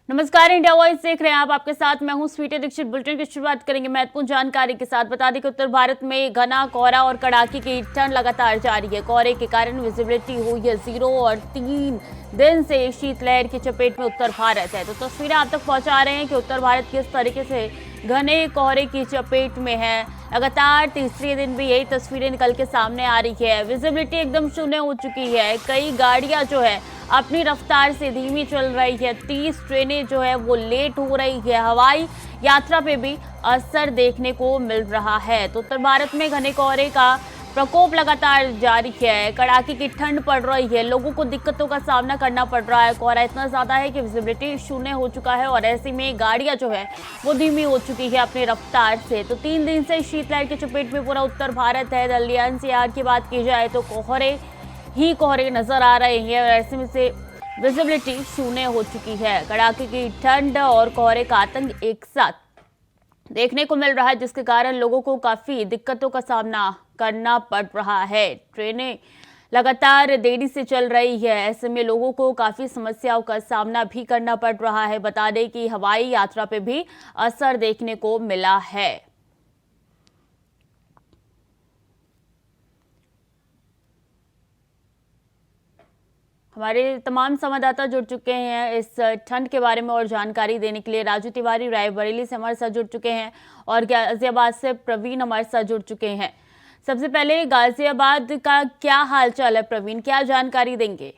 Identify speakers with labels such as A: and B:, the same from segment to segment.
A: नमस्कार, India voice देख रहे हैं आप। आपके साथ मैं हूं स्वीटी दीक्षित। बुलेटिन की शुरुआत करेंगे महत्वपूर्ण जानकारी के साथ। बता दें कि उत्तर भारत में घना कोहरा और कड़ाके की ठंड लगातार जारी है। कोहरे के कारण विजिबिलिटी हुई है 0 और 3 दिन से शीतलहर की चपेट में उत्तर भारत है। तो तस्वीरें आप तक पहुंचा रहे हैं कि उत्तर भारत किस तरीके से घने कोहरे की चपेट में है। लगातार तीसरे दिन भी यही तस्वीरें निकल के सामने आ रही है। विजिबिलिटी एकदम शून्य हो चुकी है। कई गाड़ियां जो है अपनी रफ्तार से धीमी चल रही है। 30 ट्रेनें जो है वो लेट हो रही है। हवाई यात्रा पे भी असर देखने को मिल रहा है। तो उत्तर भारत में घने कोहरे का प्रकोप लगातार जारी है। कड़ाके की ठंड पड़ रही है। लोगों को दिक्कतों का सामना करना पड़ रहा है। कोहरा इतना ज्यादा है कि विजिबिलिटी शून्य हो चुका है और ऐसे में गाड़ियां जो है वो धीमी हो चुकी है अपनी रफ्तार से। तो 3 दिन से शीतलहर की चपेट में पूरा उत्तर भारत है। दिल्ली एनसीआर की बात की जाए तो कोहरे ही कोहरे नजर आ रहे हैं और ऐसे में से विजिबिलिटी शून्य हो चुकी है। कड़ाके की ठंड और कोहरे का आतंक एक साथ देखने को मिल रहा है, जिसके कारण लोगों को काफी दिक्कतों का सामना करना पड़ रहा है। ट्रेनें लगातार देरी से चल रही है। ऐसे में लोगों को काफी समस्याओं का सामना भी करना पड़ रहा है। बता दें कि हवाई यात्रा पे भी असर देखने को मिला है। हमारे तमाम संवाददाता जुड़ चुके हैं इस ठंड के बारे में और जानकारी देने के लिए। राजू तिवारी रायबरेली से हमारे साथ जुड़ चुके हैं और गाजियाबाद से प्रवीण हमारे साथ जुड़ चुके हैं। सबसे पहले गाजियाबाद का क्या हालचाल है प्रवीण, क्या जानकारी देंगे?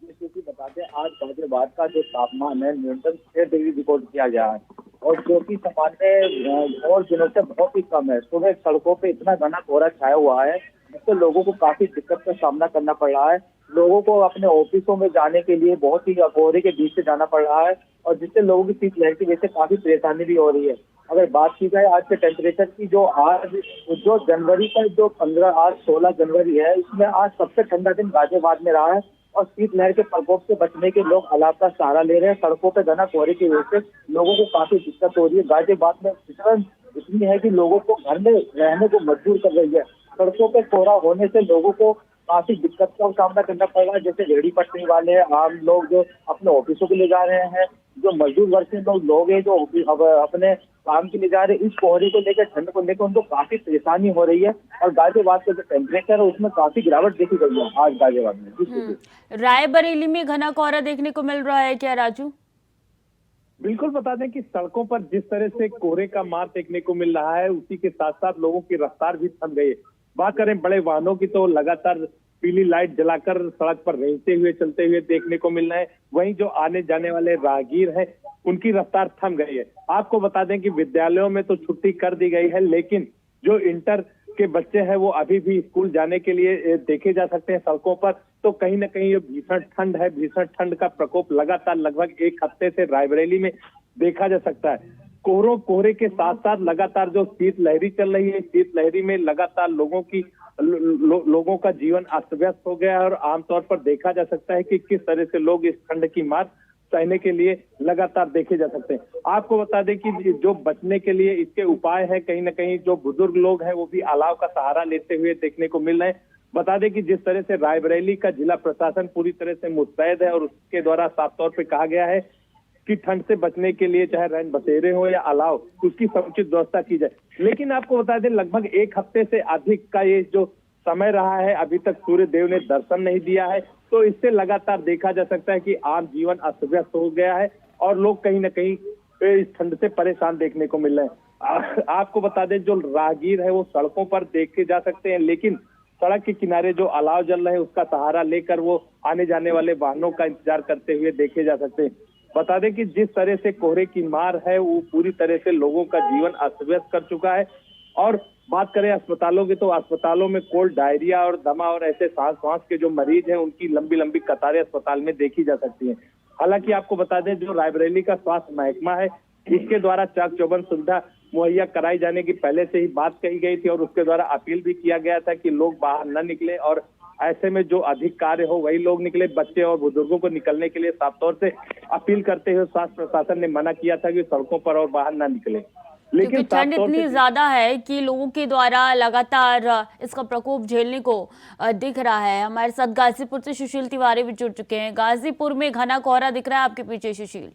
B: क्योंकि बता दें, आज गाजियाबाद का जो तापमान है न्यूनतम 6 डिग्री रिकॉर्ड किया गया है और जो कि सामान्य और दिनों से बहुत ही कम है। सुबह सड़कों पे इतना घना कोहरा छाया हुआ है जिससे लोगों को काफी दिक्कत का सामना करना पड़ रहा है। लोगों को अपने ऑफिसों में जाने के लिए बहुत ही कोहरे के बीच से जाना पड़ रहा है और जिससे लोगों की शीतलहर की वजह से काफी परेशानी भी हो रही है। अगर बात की जाए आज के टेम्परेचर की, जो जनवरी का जो 15 आज 16 जनवरी है, इसमें आज सबसे ठंडा दिन गाजियाबाद में रहा है और शीतलहर के प्रकोप से बचने के लोग अलाव का सहारा ले रहे हैं। सड़कों पर घना कोहरे की वजह से लोगों को काफी दिक्कत हो रही है। गाजियाबाद में फिसलन इतनी है कि लोगों को घर में रहने को मजबूर कर रही है। सड़कों पर कोहरा होने से लोगों को काफी दिक्कत का सामना करना पड़ रहा है। जैसे रेहड़ी पटरी वाले, आम लोग जो अपने ऑफिसों के लिए जा रहे हैं, जो मजदूर वर्ग के लोग हैं जो अब अपने काम के लिए जा रहे हैं, इस कोहरे को लेकर, ठंड को लेकर उनको काफी परेशानी हो रही है। और गाजियाबाद का जो टेम्परेचर है उसमें काफी गिरावट देखी गई है आज गाजियाबाद में।
A: रायबरेली में घना कोहरा देखने को मिल रहा है क्या राजू?
C: बिल्कुल, बता दें कि सड़कों पर जिस तरह से कोहरे का मार देखने को मिल रहा है उसी के साथ साथ लोगों की रफ्तार भी थम गई है। बात करें बड़े वाहनों की तो लगातार पीली लाइट जलाकर सड़क पर रेंगते हुए चलते हुए देखने को मिल रहे हैं। वहीं जो आने जाने वाले राहगीर हैं उनकी रफ्तार थम गई है। आपको बता दें कि विद्यालयों में तो छुट्टी कर दी गई है, लेकिन जो इंटर के बच्चे हैं वो अभी भी स्कूल जाने के लिए देखे जा सकते हैं सड़कों पर। तो कहीं ना कहीं ये भीषण ठंड है। भीषण ठंड का प्रकोप लगातार लगभग एक हफ्ते से रायबरेली में देखा जा सकता है। कोहरे के साथ साथ लगातार जो शीतलहरी चल रही है, शीतलहरी में लगातार लोगों का जीवन अस्त व्यस्त हो गया है और आमतौर पर देखा जा सकता है कि किस तरह से लोग इस ठंड की मार सहने के लिए लगातार देखे जा सकते हैं। आपको बता दें कि जो बचने के लिए इसके उपाय है, कहीं ना कहीं जो बुजुर्ग लोग हैं वो भी अलाव का सहारा लेते हुए देखने को मिल रहे हैं। बता दें कि जिस तरह से रायबरेली का जिला प्रशासन पूरी तरह से मुस्तैद है और उसके द्वारा साफ तौर पर कहा गया है कि ठंड से बचने के लिए चाहे रैन बसेरे हो या अलाव, उसकी समुचित व्यवस्था की जाए। लेकिन आपको बता दें लगभग एक हफ्ते से अधिक का ये जो समय रहा है, अभी तक सूर्य देव ने दर्शन नहीं दिया है। तो इससे लगातार देखा जा सकता है कि आम जीवन अस्त व्यस्त हो गया है और लोग कहीं ना कहीं इस ठंड से परेशान देखने को मिल रहे हैं। आपको बता दें जो राहगीर है वो सड़कों पर देखे जा सकते हैं, लेकिन सड़क के किनारे जो अलाव जल रहे हैं उसका सहारा लेकर वो आने जाने वाले वाहनों का इंतजार करते हुए देखे जा सकते हैं। बता दें कि जिस तरह से कोहरे की मार है वो पूरी तरह से लोगों का जीवन अस्त व्यस्त कर चुका है। और बात करें अस्पतालों की तो अस्पतालों में कोल्ड, डायरिया और दमा और ऐसे सांस के जो मरीज हैं उनकी लंबी लंबी कतारें अस्पताल में देखी जा सकती हैं। हालांकि आपको बता दें जो रायबरेली का स्वास्थ्य महकमा है उसके द्वारा चाक चौबंद सुविधा मुहैया कराई जाने की पहले से ही बात कही गई थी और उसके द्वारा अपील भी किया गया था कि लोग बाहर न निकले और ऐसे में जो अधिक कार्य हो वही लोग निकले। बच्चे और बुजुर्गों को निकलने के लिए साफ तौर से अपील करते हुए स्वास्थ्य प्रशासन ने मना किया था कि सड़कों पर और बाहर न निकले।
A: क्योंकि
C: साफ
A: ठंड
C: तौर
A: इतनी
C: से
A: ज्यादा है कि लोगों के द्वारा लगातार इसका प्रकोप झेलने को दिख रहा है। हमारे साथ गाजीपुर से सुशील तिवारी भी जुड़ चुके हैं। गाजीपुर में घना कोहरा दिख रहा है आपके पीछे सुशील।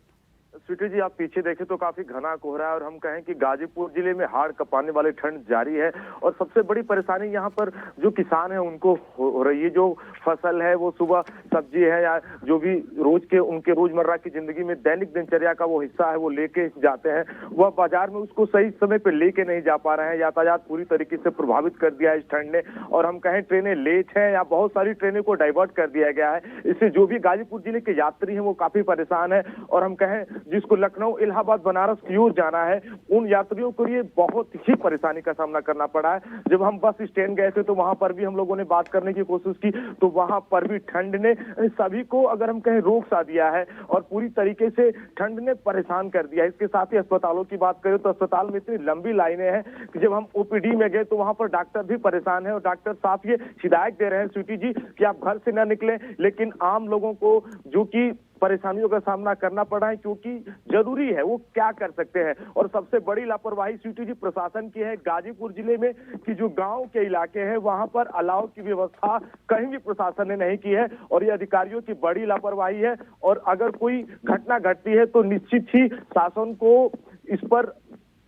D: स्वीटी जी, आप पीछे देखें तो काफी घना कोहरा है और हम कहें कि गाजीपुर जिले में हाड़ कपाने वाली ठंड जारी है। और सबसे बड़ी परेशानी यहाँ पर जो किसान है उनको हो रही है। जो फसल है वो सुबह सब्जी है या जो भी उनके रोजमर्रा की जिंदगी में दैनिक दिनचर्या का वो हिस्सा है वो लेके जाते हैं, वह बाजार में उसको सही समय पे लेके नहीं जा पा रहे हैं। यातायात पूरी तरीके से प्रभावित कर दिया है इस ठंड ने। और हम कहें ट्रेनें लेट है या बहुत सारी ट्रेनों को डाइवर्ट कर दिया गया है। इससे जो भी गाजीपुर जिले के यात्री हैं वो काफी परेशान है। और हम कहें जिसको लखनऊ, इलाहाबाद, बनारस की ओर जाना है उन यात्रियों को ये बहुत ही परेशानी का सामना करना पड़ा है। जब हम बस स्टैंड गए थे तो वहां पर भी हम लोगों ने बात करने की कोशिश की तो वहां पर भी ठंड ने सभी को अगर हम कहें रोक सा दिया है और पूरी तरीके से ठंड ने परेशान कर दिया है। इसके साथ ही अस्पतालों की बात करें तो अस्पताल में इतनी लंबी लाइनें हैं कि जब हम ओपीडी में गए तो वहां पर डॉक्टर भी परेशान है और डॉक्टर साफ ये हिदायत दे रहे हैं स्वीटी जी कि आप घर से न निकलें। लेकिन आम लोगों को जो कि परेशानियों का सामना करना पड़ा है क्योंकि जरूरी है, वो क्या कर सकते हैं। और सबसे बड़ी लापरवाही स्वीटी जी प्रशासन की है गाजीपुर जिले में कि जो गांव के इलाके हैं वहां पर अलाव की व्यवस्था कहीं भी प्रशासन ने नहीं की है और ये अधिकारियों की बड़ी लापरवाही है। और अगर कोई घटना घटती है तो निश्चित ही शासन को इस पर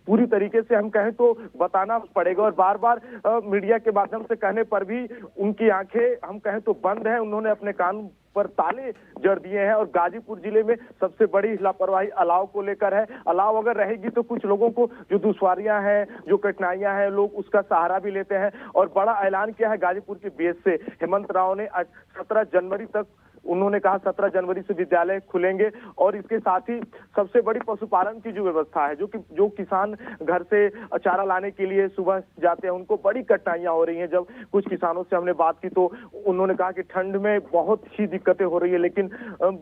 D: पूरी तरीके से हम कहें तो बताना पड़ेगा। और बार बार मीडिया के माध्यम से कहने पर भी उनकी आंखें हम कहें तो बंद हैं। उन्होंने अपने कान पर ताले जड़ दिए हैं। और गाजीपुर जिले में सबसे बड़ी लापरवाही अलाव को लेकर है। अलाव अगर रहेगी तो कुछ लोगों को जो दुश्वारियां हैं, जो कठिनाइयां हैं, लोग उसका सहारा भी लेते हैं। और बड़ा ऐलान किया है गाजीपुर के बीएस से हेमंत राव ने। 17 जनवरी तक उन्होंने कहा 17 जनवरी से विद्यालय खुलेंगे। और इसके साथ ही सबसे बड़ी पशुपालन की जो व्यवस्था है, जो किसान घर से चारा लाने के लिए सुबह जाते हैं उनको बड़ी कठिनाइयां हो रही हैं। जब कुछ किसानों से हमने बात की तो उन्होंने कहा कि ठंड में बहुत ही दिक्कतें हो रही है लेकिन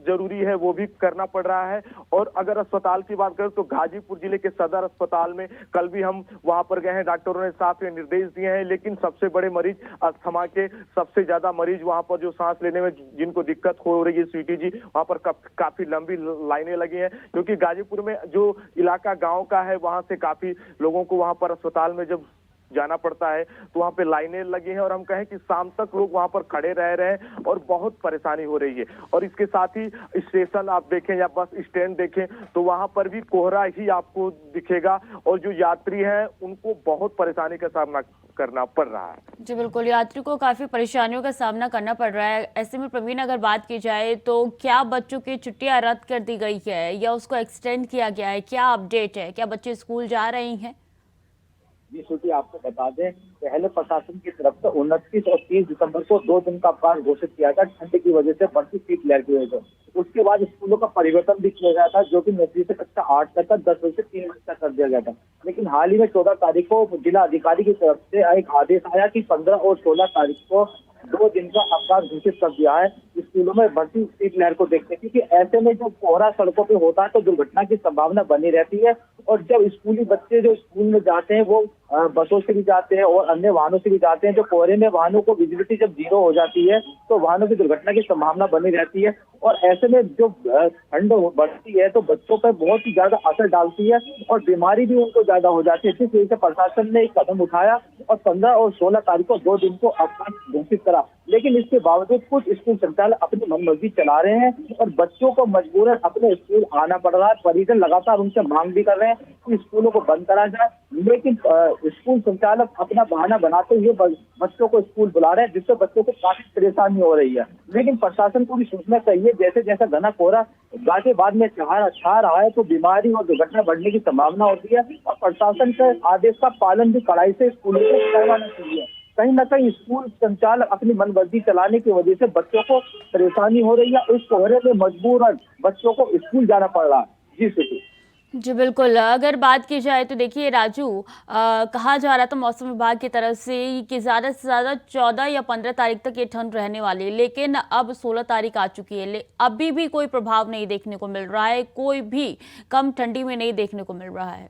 D: जरूरी है वो भी करना पड़ रहा है। और अगर अस्पताल की बात करें तो गाजीपुर जिले के सदर अस्पताल में कल भी हम वहां पर गए हैं, डॉक्टरों ने साफ ये निर्देश दिए हैं। लेकिन सबसे बड़े मरीज अस्थमा के सबसे ज्यादा मरीज वहां पर जो सांस लेने में जिनको दिक्कत हो रही है स्वीटी जी, वहां पर काफी लंबी लाइनें लगी हैं क्योंकि गाजीपुर में जो इलाका गांव का है वहां से काफी लोगों को वहां पर अस्पताल में जब जाना पड़ता है तो वहां पे लाइनें लगी हैं। और हम कहें कि शाम तक लोग वहां पर खड़े रह रहे हैं और बहुत परेशानी हो रही है। और इसके साथ ही स्टेशन आप देखें या बस स्टैंड देखें तो वहां पर भी कोहरा ही आपको दिखेगा और जो यात्री हैं उनको बहुत परेशानी का सामना करना पड़ रहा है।
A: जी बिल्कुल, यात्री को काफी परेशानियों का सामना करना पड़ रहा है। ऐसे में प्रवीण अगर बात की जाए तो क्या बच्चों की छुट्टियां रद्द कर दी गई है या उसको एक्सटेंड किया गया है, क्या अपडेट है, क्या बच्चे स्कूल जा रहे हैं?
B: जी श्रुति, आपको बता दें पहले प्रशासन की तरफ से 29 और 30 दिसंबर को 2 दिन का अवकाश घोषित किया था ठंड की वजह से बढ़ती शीतलहर की वजह से। उसके बाद स्कूलों का परिवर्तन भी किया गया था जो कि नौकरी से कक्षा 8 तक का 10 बजे से 3 बजे तक कर दिया गया था। लेकिन हाल ही में 14 तारीख को जिला अधिकारी की तरफ से एक आदेश आया कि 15 और 16 तारीख को 2 दिन का अवकाश घोषित कर दिया है स्कूलों में बढ़ती शीतलहर को देखते हैं। क्योंकि ऐसे में जब कोहरा सड़कों पे होता है तो दुर्घटना की संभावना बनी रहती है। और जब स्कूली बच्चे जो स्कूल में जाते हैं वो बसों से भी जाते हैं और अन्य वाहनों से भी जाते हैं, जो कोहरे में वाहनों को विजिबिलिटी जब 0 हो जाती है तो वाहनों की दुर्घटना की संभावना बनी रहती है। और ऐसे में जो ठंड बढ़ती है तो बच्चों पर बहुत ही ज्यादा असर डालती है और बीमारी भी उनको ज्यादा हो जाती है। इस वजह से प्रशासन ने एक कदम उठाया और 15 और 16 तारीख को 2 दिन को अवकाश घोषित करा। लेकिन इसके बावजूद कुछ स्कूल संचालक अपनी मनमर्जी चला रहे हैं और बच्चों को मजबूरन अपने स्कूल आना पड़ रहा है। परिजन लगातार उनसे मांग भी कर रहे हैं कि स्कूलों को बंद करा जाए, लेकिन स्कूल संचालक अपना बहाना बनाते हुए बच्चों को स्कूल बुला रहे हैं जिससे बच्चों को काफी परेशानी हो रही है। लेकिन प्रशासन को भी सोचना चाहिए, जैसे जैसा घना कोहरा गाजियाबाद में छा रहा है तो बीमारी और दुर्घटना बढ़ने की संभावना होती है। और प्रशासन के आदेश का पालन भी कड़ाई से स्कूलों को करवाना चाहिए। कहीं ना कहीं स्कूल संचालक अपनी मनमर्जी चलाने की वजह से बच्चों को परेशानी हो रही है। उस कोहरे में मजबूरन बच्चों को स्कूल जाना पड़ रहा है। जी श्रुति।
A: जी बिल्कुल, अगर बात की जाए तो देखिए राजू, कहा जा रहा था मौसम विभाग की तरफ से कि ज़्यादा से ज़्यादा 14 या 15 तारीख तक ये ठंड रहने वाली है, लेकिन अब 16 तारीख आ चुकी है। अभी भी कोई प्रभाव नहीं देखने को मिल रहा है, कोई भी कम ठंडी में नहीं देखने को मिल रहा है।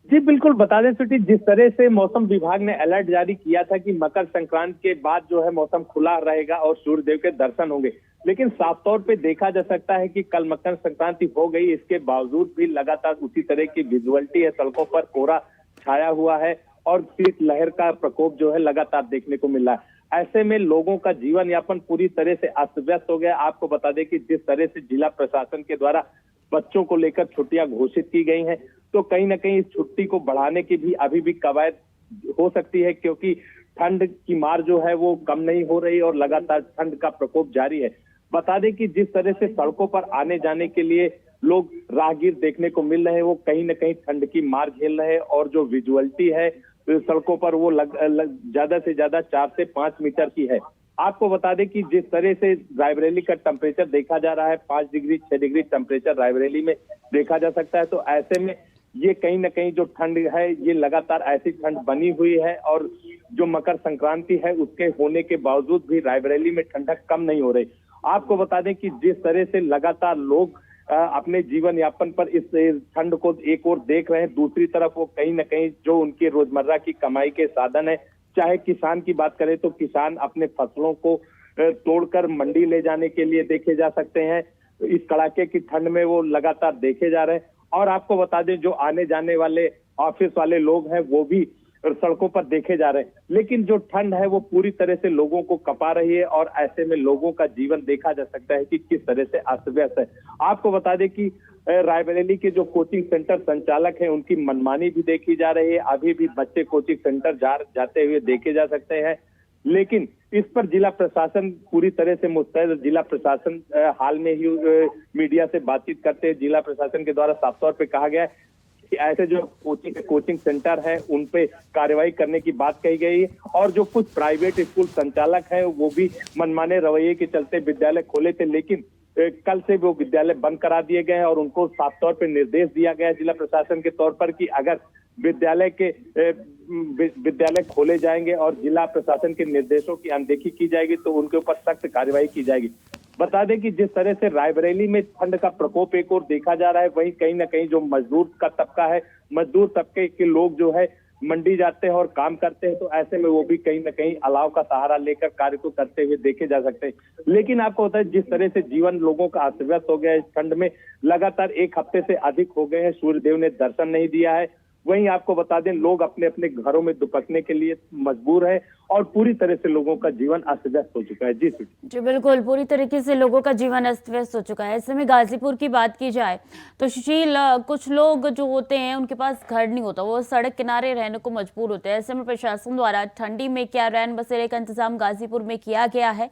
C: जी बिल्कुल, बता दें स्वीटी, जिस तरह से मौसम विभाग ने अलर्ट जारी किया था कि मकर संक्रांति के बाद जो है मौसम खुला रहेगा और सूर्यदेव के दर्शन होंगे, लेकिन साफ तौर पे देखा जा सकता है कि कल मकर संक्रांति हो गई, इसके बावजूद भी लगातार उसी तरह की विजुअलिटी है, सड़कों पर कोहरा छाया हुआ है और शीतलहर का प्रकोप जो है लगातार देखने को मिल रहा है। ऐसे में लोगों का जीवन यापन पूरी तरह से अस्त व्यस्त हो गया। आपको बता दें कि जिस तरह से जिला प्रशासन के द्वारा बच्चों को लेकर छुट्टियां घोषित की गई हैं, तो कहीं ना कहीं इस छुट्टी को बढ़ाने की भी अभी भी कवायद हो सकती है, क्योंकि ठंड की मार जो है वो कम नहीं हो रही और लगातार ठंड का प्रकोप जारी है। बता दें कि जिस तरह से सड़कों पर आने जाने के लिए लोग राहगीर देखने को मिल रहे हैं, वो कहीं ना कहीं ठंड की मार झेल रहे हैं और जो विजुअलिटी है सड़कों पर वो ज्यादा से ज्यादा 4 से 5 मीटर की है। आपको बता दें कि जिस तरह से रायबरेली का टेम्परेचर देखा जा रहा है, 5 डिग्री 6 डिग्री टेम्परेचर रायबरेली में देखा जा सकता है, तो ऐसे में ये कहीं ना कहीं जो ठंड है ये लगातार ऐसी ठंड बनी हुई है और जो मकर संक्रांति है उसके होने के बावजूद भी रायबरेली में ठंडक कम नहीं हो रही। आपको बता दें कि जिस तरह से लगातार लोग अपने जीवन यापन पर इस ठंड को एक ओर देख रहे हैं, दूसरी तरफ वो कहीं ना कहीं जो उनके रोजमर्रा की कमाई के साधन है, चाहे किसान की बात करें तो किसान अपने फसलों को तोड़कर मंडी ले जाने के लिए देखे जा सकते हैं। इस कड़ाके की ठंड में वो लगातार देखे जा रहे हैं। और आपको बता दें जो आने जाने वाले ऑफिस वाले लोग हैं वो भी सड़कों पर देखे जा रहे हैं, लेकिन जो ठंड है वो पूरी तरह से लोगों को कपा रही है और ऐसे में लोगों का जीवन देखा जा सकता है कि किस तरह से अस्त व्यस्त है। आपको बता दें कि रायबरेली के जो कोचिंग सेंटर संचालक हैं उनकी मनमानी भी देखी जा रही है। अभी भी बच्चे कोचिंग सेंटर जाते हुए देखे जा सकते हैं, लेकिन इस पर जिला प्रशासन पूरी तरह से मुस्तैद। जिला प्रशासन हाल में ही मीडिया से बातचीत करते हैं, जिला प्रशासन के द्वारा साफ तौर पे कहा गया है कि ऐसे जो कोचिंग सेंटर है उन पे कार्रवाई करने की बात कही गई है और जो कुछ प्राइवेट स्कूल संचालक हैं वो भी मनमाने रवैये के चलते विद्यालय खोले थे, लेकिन कल से वो विद्यालय बंद करा दिए गए हैं और उनको साफ तौर पे निर्देश दिया गया है जिला प्रशासन के तौर पर कि अगर विद्यालय खोले जाएंगे और जिला प्रशासन के निर्देशों की अनदेखी की जाएगी तो उनके ऊपर सख्त कार्रवाई की जाएगी। बता दें कि जिस तरह से रायबरेली में ठंड का प्रकोप एक और देखा जा रहा है, वहीं कहीं ना कहीं जो मजदूर का तबका है, मजदूर तबके के लोग जो है मंडी जाते हैं और काम करते हैं, तो ऐसे में वो भी कहीं ना कहीं अलाव का सहारा लेकर कार्य को करते हुए देखे जा सकते हैं। लेकिन आपको होता है जिस तरह से जीवन लोगों का अस्त व्यस्त हो गया है, इस ठंड में लगातार 1 हफ्ते से अधिक हो गए हैं, सूर्यदेव ने दर्शन नहीं दिया है। वहीं आपको बता दें लोग अपने अपने घरों में दुपकने के लिए मजबूर है और पूरी तरह से लोगों का जीवन अस्त व्यस्त हो चुका है। जी
A: बिल्कुल, पूरी तरीके से लोगों का जीवन अस्त व्यस्त हो चुका है। ऐसे में गाजीपुर की बात की जाए तो सुशील, कुछ लोग जो होते हैं उनके पास घर नहीं होता, वो सड़क किनारे रहने को मजबूर होते हैं। ऐसे में प्रशासन द्वारा ठंडी में क्या रैन बसेरे का इंतजाम गाजीपुर में किया गया है?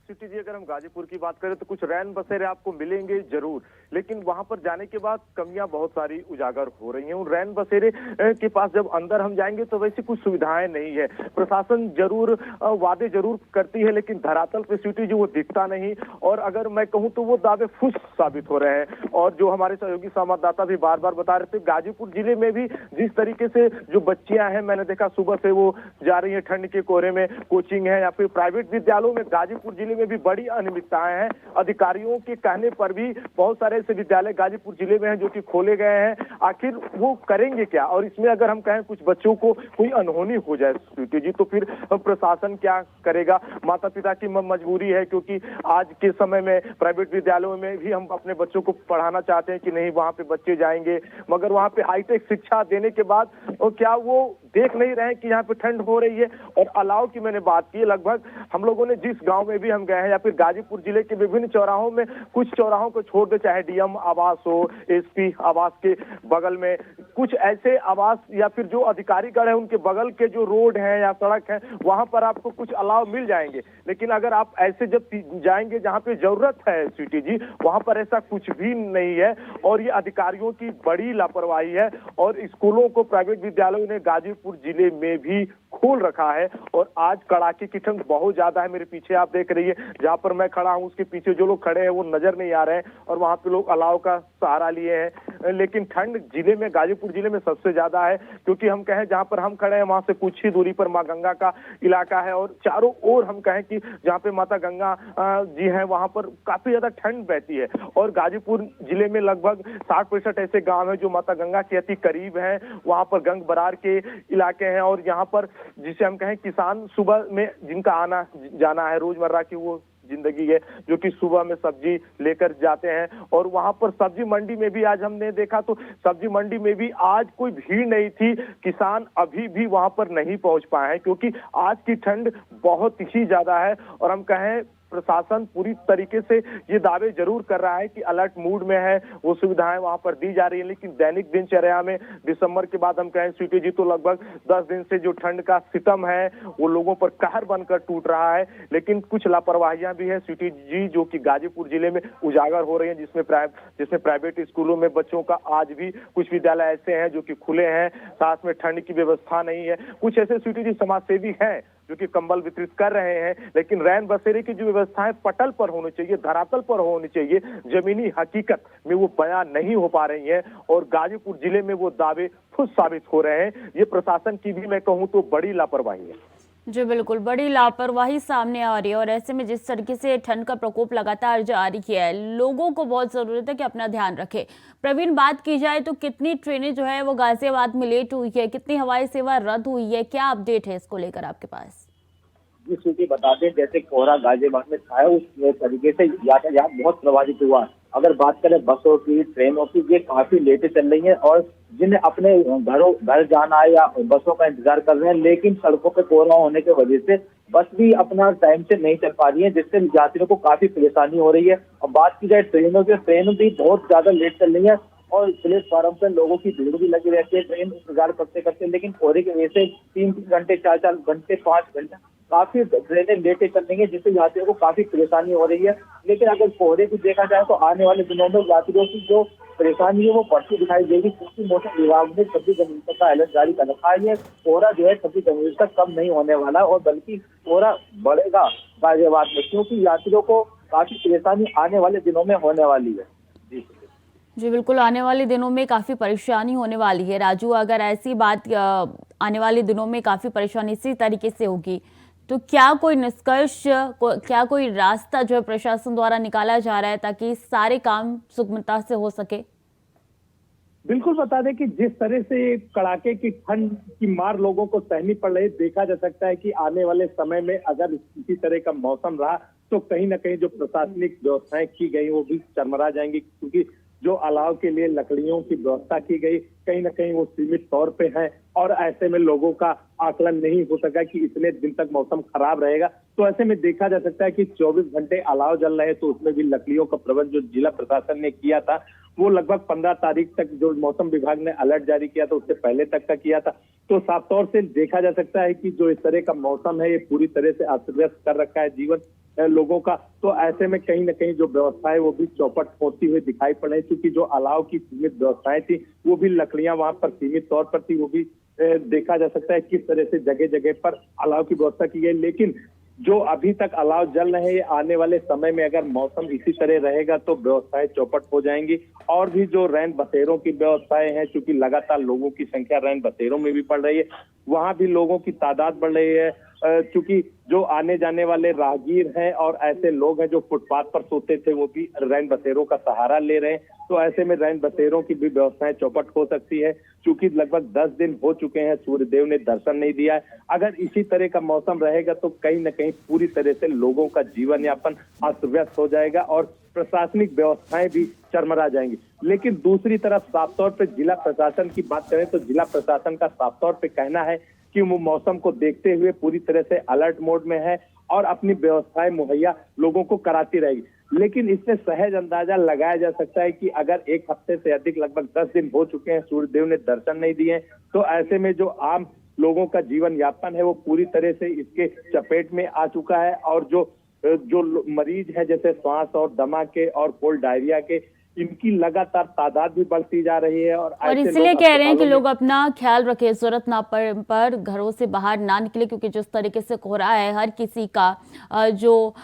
D: सिटी जी, अगर हम गाजीपुर की बात करें तो कुछ रैन बसेरे आपको मिलेंगे जरूर, लेकिन वहां पर जाने के बाद कमियां बहुत सारी उजागर हो रही हैं। उन रैन बसेरे के पास जब अंदर हम जाएंगे तो वैसी कुछ सुविधाएं नहीं है। प्रशासन जरूर वादे जरूर करती है, लेकिन धरातल पे सिटी जी वो दिखता नहीं, और अगर मैं कहूं तो वो दावे फुस साबित हो रहे हैं। और जो हमारे सहयोगी संवाददाता भी बार बार बता रहे थे, गाजीपुर जिले में भी जिस तरीके से जो बच्चियां हैं, मैंने देखा सुबह से वो जा रही है ठंड के कोहरे में, कोचिंग है या फिर प्राइवेट विद्यालयों में गाजीपुर जिले में भी बड़ी अनियमितताएं हैं। अधिकारियों के कहने पर भी बहुत सारे ऐसे विद्यालय गाजीपुर जिले में हैं जो कि खोले गए हैं। आखिर वो करेंगे क्या? और इसमें अगर हम कहें कुछ बच्चों को कोई अनहोनी हो जाए स्वीटी जी, तो फिर प्रशासन क्या करेगा? माता पिता की मजबूरी है, क्योंकि आज के समय में प्राइवेट विद्यालयों में भी हम अपने बच्चों को पढ़ाना चाहते हैं कि नहीं वहां पे बच्चे जाएंगे, मगर वहां पे हाईटेक शिक्षा देने के बाद क्या वो देख नहीं रहे हैं कि यहाँ पे ठंड हो रही है? और अलाव की मैंने बात की, लगभग हम लोगों ने जिस गांव में भी हम गए हैं या फिर गाजीपुर जिले के विभिन्न चौराहों में, कुछ चौराहों को छोड़ दे, चाहे डीएम आवास हो, एसपी आवास के बगल में कुछ ऐसे आवास या फिर जो अधिकारीगण है उनके बगल के जो रोड है या सड़क है, वहां पर आपको कुछ अलाव मिल जाएंगे। लेकिन अगर आप ऐसे जब जाएंगे जहां पे जरूरत है स्वीटी जी, वहां पर ऐसा कुछ भी नहीं है और ये अधिकारियों की बड़ी लापरवाही है। और स्कूलों को प्राइवेट विद्यालयों ने गाजीपुर जिले में भी खोल रखा है और आज कड़ाके की ठंड बहुत ज्यादा है। मेरे पीछे आप देख रही है, जहां पर मैं खड़ा हूं उसके पीछे जो लोग खड़े हैं वो नजर नहीं आ रहे हैं और वहां पे लोग अलाव का सहारा लिए हैं। लेकिन ठंड जिले में, गाजीपुर जिले में सबसे ज्यादा है, क्योंकि हम कहें जहां पर हम खड़े हैं वहां से कुछ ही दूरी पर माँ गंगा का इलाका है और चारों ओर हम कहें कि जहाँ पे माता गंगा जी हैं वहां पर काफी ज्यादा ठंड बहती है। और गाजीपुर जिले में लगभग 60% ऐसे गांव हैं जो माता गंगा के अति करीब हैं, वहां पर गंग बरार के इलाके हैं और यहाँ पर जिसे हम कहें किसान सुबह में जिनका आना जाना है रोजमर्रा की, वो जिंदगी है, जो कि सुबह में सब्जी लेकर जाते हैं। और वहां पर सब्जी मंडी में भी आज हमने देखा तो सब्जी मंडी में भी आज कोई भीड़ नहीं थी। किसान अभी भी वहां पर नहीं पहुंच पाए हैं क्योंकि आज की ठंड बहुत ही ज्यादा है। और हम कहें प्रशासन पूरी तरीके से ये दावे जरूर कर रहा है कि अलर्ट मूड में है, वो सुविधाएं वहां पर दी जा रही है, लेकिन दैनिक दिनचर्या में दिसंबर के बाद हम कहें स्वीटी जी तो लगभग 10 दिन से जो ठंड का सितम है वो लोगों पर कहर बनकर टूट रहा है। लेकिन कुछ लापरवाहियां भी है स्वीटी जी जो कि गाजीपुर जिले में उजागर हो रही है, जिसमें प्राइवेट स्कूलों में बच्चों का आज भी कुछ विद्यालय ऐसे हैं जो कि खुले हैं, साथ में ठंड की व्यवस्था नहीं है। कुछ ऐसे स्वीटी जी समाजसेवी हैं जो कि कंबल वितरित कर रहे हैं, लेकिन रैन बसेरे की जो व्यवस्थाएं पटल पर होनी चाहिए, धरातल पर होनी चाहिए, जमीनी हकीकत में वो बयान नहीं हो पा रही हैं और गाजीपुर जिले में वो दावे खुद साबित हो रहे हैं। ये प्रशासन की भी मैं कहूं तो बड़ी लापरवाही है।
A: जी बिल्कुल, बड़ी लापरवाही सामने आ रही है और ऐसे में जिस तरीके से ठंड का प्रकोप लगातार जारी है, लोगों को बहुत ज़रूरत है कि अपना ध्यान रखें। प्रवीण, बात की जाए तो कितनी ट्रेनें जो है वो गाजियाबाद में लेट हुई है, कितनी हवाई सेवा रद्द हुई है, क्या अपडेट है इसको लेकर आपके पास?
B: जी स्वीटी बता दें, जैसे कोहरा गाजियाबाद में छाया उस तरीके से यातायात बहुत प्रभावित हुआ। अगर बात करें बसों की, ट्रेनों की, ये काफी लेटें चल रही हैं और जिन्हें अपने घर जाना है या बसों का इंतजार कर रहे हैं, लेकिन सड़कों पे कोहरा होने की वजह से बस भी अपना टाइम से नहीं चल पा रही है, जिससे यात्रियों को काफी परेशानी हो रही है। और बात की जाए ट्रेनों की, ट्रेन भी बहुत ज्यादा लेट चल रही है और प्लेटफॉर्म पर लोगों की भीड़ भी लगी रहती है ट्रेन इंतजार करते करते, लेकिन कोहरे की वजह से 3-3 घंटे, 4-4 घंटे, 5 घंटे काफी ट्रेनें लेटे चल रही है, जिससे यात्रियों को काफी परेशानी हो रही है। लेकिन अगर कोहरे को देखा जाए तो आने वाले दिनों में यात्रियों की जो परेशानी है वो बढ़ती दिखाई देगी, क्योंकि मौसम विभाग ने 26 जनवरी तक का अलर्ट जारी कर रखा है। ये कोहरा जो है 26 जनवरी तक कम नहीं होने वाला और बल्कि कोहरा बढ़ेगा गाजियाबाद में, क्योंकि यात्रियों को काफी परेशानी आने वाले दिनों में होने वाली है।
A: जी बिल्कुल, आने वाले दिनों में काफ़ी परेशानी होने वाली है। राजू, अगर ऐसी बात आने वाले दिनों में काफ़ी परेशानी इसी तरीके से होगी तो क्या कोई निष्कर्ष, क्या कोई रास्ता जो है प्रशासन द्वारा निकाला जा रहा है ताकि सारे काम सुगमता से हो सके?
C: बिल्कुल बता दें कि जिस तरह से कड़ाके की ठंड की मार लोगों को सहनी पड़ रही है, देखा जा सकता है कि आने वाले समय में अगर इसी तरह का मौसम रहा तो कहीं ना कहीं जो प्रशासनिक व्यवस्थाएं की गई वो भी चरमरा जाएंगी, क्योंकि जो अलाव के लिए लकड़ियों की व्यवस्था की गई कहीं ना कहीं वो सीमित तौर पे है और ऐसे में लोगों का आकलन नहीं हो सका कि इतने दिन तक मौसम खराब रहेगा। तो ऐसे में देखा जा सकता है कि 24 घंटे अलाव जल रहे, तो उसमें भी लकड़ियों का प्रबंध जो जिला प्रशासन ने किया था वो लगभग 15 तारीख तक जो मौसम विभाग ने अलर्ट जारी किया था उससे पहले तक का किया था। तो साफ तौर से देखा जा सकता है कि जो इस तरह का मौसम है ये पूरी तरह से अस्त व्यस्त कर रखा है जीवन लोगों का। तो ऐसे में कहीं ना कहीं जो व्यवस्थाएं वो भी चौपट होती हुई दिखाई पड़ रही, क्योंकि जो अलाव की सीमित व्यवस्थाएं थी वो भी लकड़ियां वहां पर सीमित तौर पर थी, वो भी देखा जा सकता है किस तरह से जगह जगह पर अलाव की व्यवस्था की गई। लेकिन जो अभी तक अलाव जल रहे हैं, आने वाले समय में अगर मौसम इसी तरह रहेगा तो व्यवस्थाएं चौपट हो जाएंगी। और भी जो रैन बसेरों की व्यवस्थाएं हैं, क्योंकि लगातार लोगों की संख्या रैन बसेरों में भी बढ़ रही है, वहां भी लोगों की तादाद बढ़ रही है, क्योंकि जो आने जाने वाले राहगीर हैं और ऐसे लोग हैं जो फुटपाथ पर सोते थे वो भी रैन बसेरों का सहारा ले रहे हैं। तो ऐसे में रैन बसेरों की भी व्यवस्थाएं चौपट हो सकती है, क्योंकि लगभग 10 दिन हो चुके हैं सूर्यदेव ने दर्शन नहीं दिया है। अगर इसी तरह का मौसम रहेगा तो कहीं ना कहीं पूरी तरह से लोगों का जीवन यापन अस्त व्यस्त हो जाएगा और प्रशासनिक व्यवस्थाएं भी चरमरा जाएंगी। लेकिन दूसरी तरफ साफ तौर पर जिला प्रशासन की बात करें तो जिला प्रशासन का साफ तौर पर कहना है कि वो मौसम को देखते हुए पूरी तरह से अलर्ट मोड में है और अपनी व्यवस्थाएं मुहैया लोगों को कराती रहेगी। लेकिन इससे सहज अंदाजा लगाया जा सकता है कि अगर एक हफ्ते से अधिक लगभग 10 दिन हो चुके हैं सूर्यदेव ने दर्शन नहीं दिए, तो ऐसे में जो आम लोगों का जीवन यापन है वो पूरी तरह से इसके चपेट में आ चुका है। और जो मरीज है जैसे श्वास और दमा के और कोल्ड डायरिया के, इनकी लगातार तादाद भी बढ़ती जा रही है। और
A: इसलिए कह रहे हैं कि लोग अपना ख्याल रखें, जरूरत ना पर घरों से बाहर ना निकले, क्योंकि जिस तरीके से कोहरा है हर किसी का जो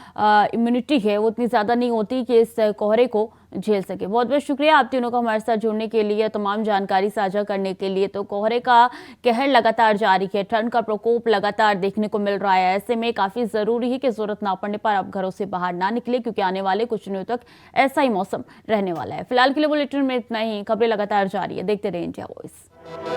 A: इम्यूनिटी है वो इतनी ज़्यादा नहीं होती कि इस कोहरे को झेल सके। बहुत बहुत शुक्रिया आप तीनों का हमारे साथ जुड़ने के लिए, तमाम जानकारी साझा करने के लिए। तो कोहरे का कहर लगातार जारी है, ठंड का प्रकोप लगातार देखने को मिल रहा है। ऐसे में काफ़ी ज़रूरी है कि ज़रूरत ना पड़ने पर आप घरों से बाहर ना निकले, क्योंकि आने वाले कुछ दिनों तक ऐसा ही मौसम रहने वाला है। फिलहाल के लिए बुलेटिन में इतना ही। खबरें लगातार जारी है, देखते रहिए इंडिया वॉइस।